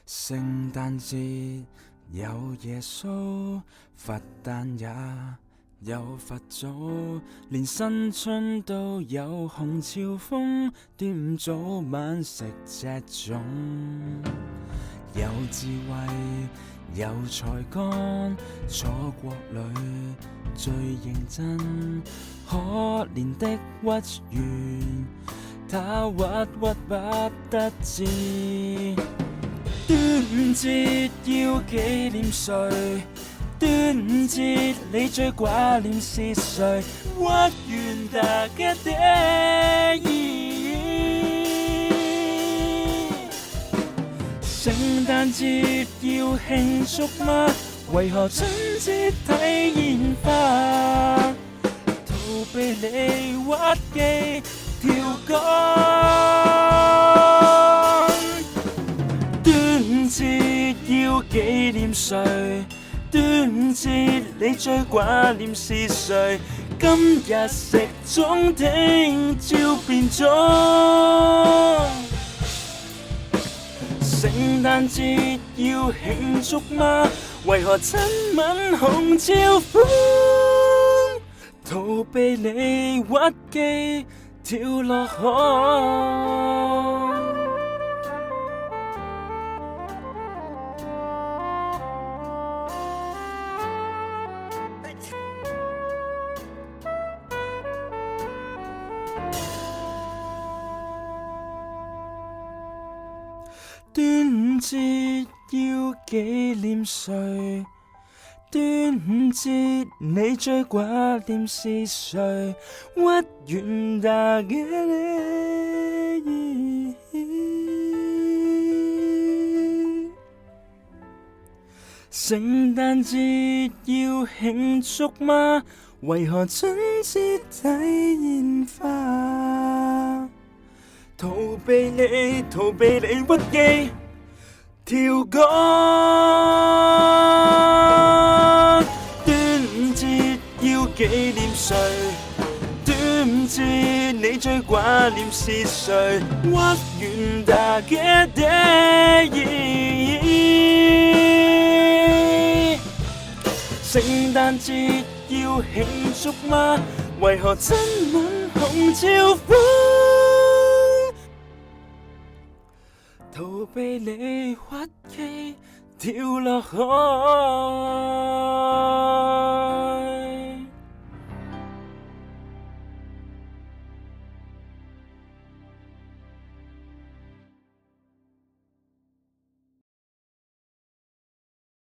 聖誕節有耶穌，佛誕也有佛祖，連新春都有紅潮風，端午早晚食隻粽，有智慧有才幹，楚國裏最認真，可憐的屈原，他鬱鬱不得志。端午節要紀念誰？端午節你最掛念是誰？屈原大嘅爹聖誕節要慶祝嗎？為何春節睇煙花？逃避你屈機跳江。端午節要紀念誰？端午節你最掛念是誰？今日食粽聽朝變粽。聖誕節要慶祝嗎？為何親吻紅潮風？逃避你屈機跳落河。端午節要紀念誰？端午節你最掛念是誰？屈原大嘅你。聖誕節要慶祝嗎？為何春節睇煙花？逃避你屈機跳江。端午節要紀念誰？端午節你最掛念是誰？屈原大嘅爹聖誕節要慶祝嗎？為何親吻紅潮風？逃避你屈機跳落河。